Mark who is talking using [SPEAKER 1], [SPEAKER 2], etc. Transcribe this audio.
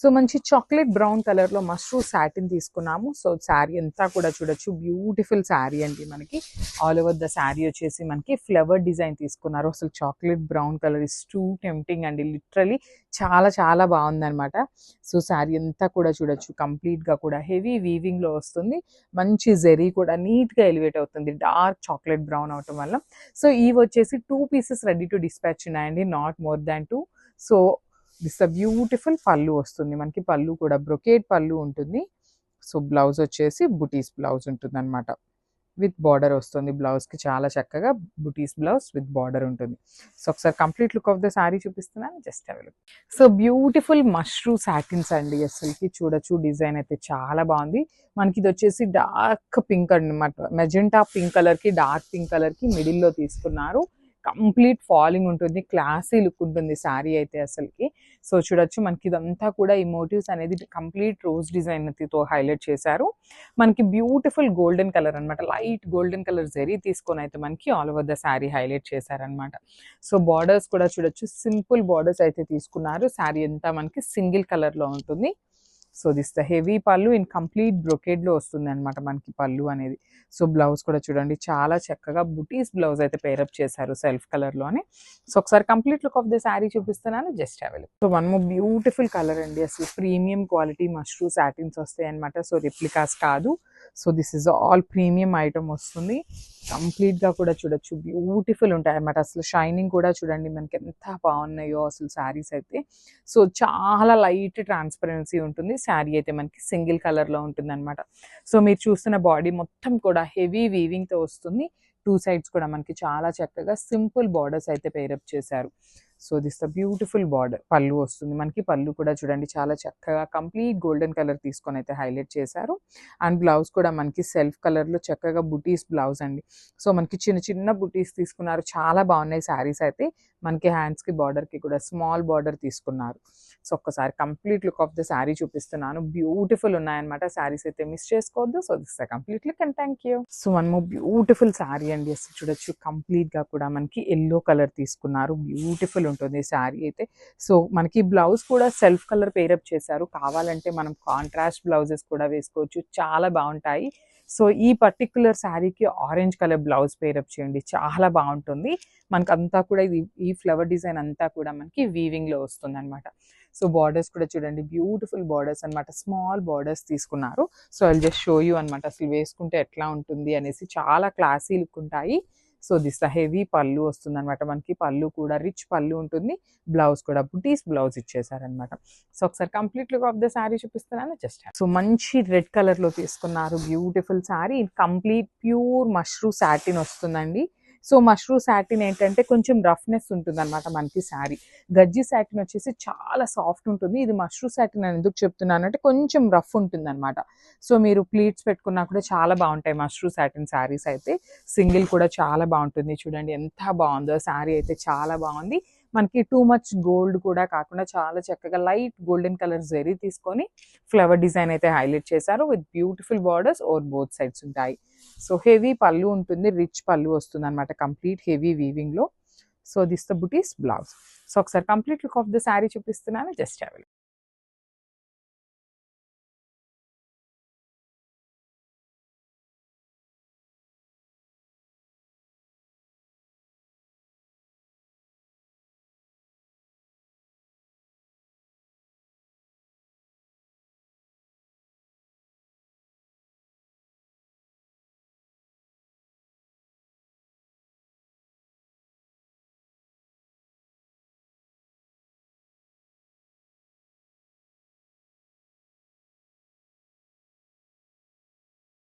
[SPEAKER 1] So మంచి chocolate brown కలర్లో mushroom satin తీసుకున్నాము. సో శారీ అంతా కూడా చూడొచ్చు, బ్యూటిఫుల్ శారీ అండి. మనకి ఆల్ ఓవర్ ద శారీ వచ్చేసి మనకి ఫ్లవర్ డిజైన్ తీసుకున్నారు. అసలు chocolate brown colour is two tempting అండి, లిటరలీ చాలా చాలా బాగుందనమాట. సో శారీ అంతా కూడా చూడొచ్చు, కంప్లీట్గా కూడా హెవీ వీవింగ్లో వస్తుంది. మంచి జెరీ కూడా నీట్గా ఎలివేట్ అవుతుంది డార్క్ చాక్లెట్ బ్రౌన్ అవటం వల్ల. సో ఇవి వచ్చేసి 2 పీసెస్ రెడీ టు డిస్పాచ్ ఉన్నాయండి, not more than 2. So this a beautiful పళ్ళు వస్తుంది మనకి, పళ్ళు కూడా బ్రొకేట్ పళ్ళు ఉంటుంది. సో బ్లౌజ్ వచ్చేసి బుటీస్ బ్లౌజ్ ఉంటుంది అనమాట, విత్ బార్డర్ వస్తుంది. బ్లౌజ్కి చాలా చక్కగా బుటీస్ బ్లౌజ్ విత్ బార్డర్ ఉంటుంది. సో ఒకసారి complete look of the sari చూపిస్తున్నాను, just available. So beautiful mushroom satins అండి, అసలుకి చూడొచ్చు డిజైన్ అయితే చాలా బాగుంది. మనకి ఇది వచ్చేసి డార్క్ పింక్ అనమాట, మెజెంటా పింక్ కలర్కి డార్క్ పింక్ కలర్కి మిడిల్లో తీసుకున్నారు. కంప్లీట్ ఫాలింగ్ ఉంటుంది, క్లాసీ లుక్ ఉంటుంది శారీ అయితే అసలుకి. సో చూడొచ్చు మనకి ఇదంతా కూడా ఈ మోటివ్స్ అనేది కంప్లీట్ రోజ్ డిజైన్తో హైలైట్ చేశారు. మనకి బ్యూటిఫుల్ గోల్డెన్ కలర్ అనమాట, లైట్ గోల్డెన్ కలర్ జరీ తీసుకొని అయితే మనకి all over the sari highlight చేశారనమాట. సో బార్డర్స్ కూడా చూడొచ్చు, సింపుల్ బార్డర్స్ అయితే తీసుకున్నారు. శారీ అంతా మనకి సింగిల్ కలర్లో ఉంటుంది. సో దిస్ ద హెవీ పళ్ళు ఇన్ కంప్లీట్ బ్రొకేడ్లో వస్తుంది అనమాట మనకి పళ్ళు అనేది. సో బ్లౌజ్ కూడా చూడండి, చాలా చక్కగా బుటీస్ బ్లౌజ్ అయితే పేరప్ చేశారు సెల్ఫ్ కలర్లోనే. సో ఒకసారి complete look of the sari చూపిస్తున్నాను, just available. So one more beautiful colour అండి, అసలు ప్రీమియం క్వాలిటీ మష్రూమ్ సాటిన్స్ వస్తాయి అనమాట. సో రిప్లికాస్ కాదు, so this is all premium item వస్తుంది. కంప్లీట్గా కూడా చూడొచ్చు, బ్యూటిఫుల్ ఉంటాయి అన్నమాట. అసలు షైనింగ్ కూడా చూడండి మనకి ఎంత బాగున్నాయో అసలు శారీస్ అయితే. సో చాలా లైట్ ట్రాన్స్పరెన్సీ ఉంటుంది శారీ అయితే, మనకి సింగిల్ కలర్లో ఉంటుంది అనమాట. సో మీరు చూస్తున్న బాడీ మొత్తం కూడా హెవీ వీవింగ్తో వస్తుంది. 2 సైడ్స్ కూడా మనకి చాలా చక్కగా సింపుల్ బార్డర్స్ అయితే పేరప్ చేశారు. So this the beautiful border పళ్ళు వస్తుంది మనకి. పళ్ళు కూడా చూడండి చాలా చక్కగా కంప్లీట్ గోల్డెన్ కలర్ తీసుకొని అయితే హైలైట్ చేశారు. అండ్ బ్లౌజ్ కూడా మనకి సెల్ఫ్ కలర్లో చక్కగా బుటీస్ బ్లౌజ్ అండి. సో మనకి చిన్న చిన్న బుటీస్ తీసుకున్నారు, చాలా బాగున్నాయి శారీస్ అయితే. మనకి హ్యాండ్స్కి బార్డర్కి కూడా స్మాల్ బార్డర్ తీసుకున్నారు. సో ఒక్కసారి complete look of the sari చూపిస్తున్నాను, బ్యూటిఫుల్ ఉన్నాయన్నమాట శారీస్ అయితే, మిస్ చేసుకోవద్దు. So this the complete look and thank you. So one more beautiful sari అండి, అసలు చూడొచ్చు కంప్లీట్గా కూడా మనకి ఎల్లో కలర్ తీసుకున్నారు, బ్యూటిఫుల్ ఉంటుంది శారీ అయితే. సో మనకి బ్లౌజ్ కూడా సెల్ఫ్ కలర్ పేరప్ చేశారు, కావాలంటే మనం కాంట్రాస్ట్ బ్లౌజెస్ కూడా వేసుకోవచ్చు, చాలా బాగుంటాయి. సో ఈ పర్టిక్యులర్ శారీకి ఆరెంజ్ కలర్ బ్లౌజ్ పేరప్ చేయండి, చాలా బాగుంటుంది. మనకు అంతా కూడా ఇది ఈ ఫ్లవర్ డిజైన్ అంతా కూడా మనకి వీవింగ్లో వస్తుంది అనమాట. సో బార్డర్స్ కూడా చూడండి, బ్యూటిఫుల్ బార్డర్స్ అనమాట, స్మాల్ బార్డర్స్ తీసుకున్నారు. So I just show you అనమాట అసలు వేసుకుంటే ఎట్లా ఉంటుంది అనేసి, చాలా క్లాసీ లుక్ ఉంటాయి. సో దిస్ ద హెవీ పళ్ళు వస్తుంది అనమాట మనకి, పళ్ళు కూడా రిచ్ పళ్ళు ఉంటుంది. బ్లౌజ్ కూడా బుటీస్ బ్లౌజ్ ఇచ్చేసారనమాట. సో ఒకసారి complete look of the sari చూపిస్తున్నాను, జస్ట్. సో మంచి రెడ్ కలర్లో తీసుకున్నారు, beautiful sari, complete pure mushroom satin వస్తుందండి. సో మష్రూమ్ సాటిన్ ఏంటంటే కొంచెం రఫ్నెస్ ఉంటుంది అనమాట మనకి శారీ. గజ్జి సాటిన్ వచ్చేసి చాలా సాఫ్ట్ ఉంటుంది. ఇది మష్రూమ్ సాటిన్ అని ఎందుకు చెప్తున్నానంటే కొంచెం రఫ్ ఉంటుంది అనమాట. సో మీరు ప్లీట్స్ పెట్టుకున్నా కూడా చాలా బాగుంటాయి మష్రూమ్ సాటిన్ శారీస్ అయితే. సింగిల్ కూడా చాలా బాగుంటుంది, చూడండి ఎంత బాగుందో శారీ అయితే, చాలా బాగుంది. మనకి టూ మచ్ గోల్డ్ కూడా కాకుండా చాలా చక్కగా లైట్ గోల్డెన్ కలర్ జరీ తీసుకొని ఫ్లవర్ డిజైన్ అయితే హైలైట్ చేశారు, with beautiful borders over both sides ఉంటాయి. సో హెవీ పళ్ళు ఉంటుంది, రిచ్ పళ్ళు వస్తుంది అనమాట, కంప్లీట్ హెవీ వీవింగ్ లో. So this the buttis blouse. So ఒకసారి complete look of the sari చూపిస్తున్నాను, జస్ట్ అవైలబుల్.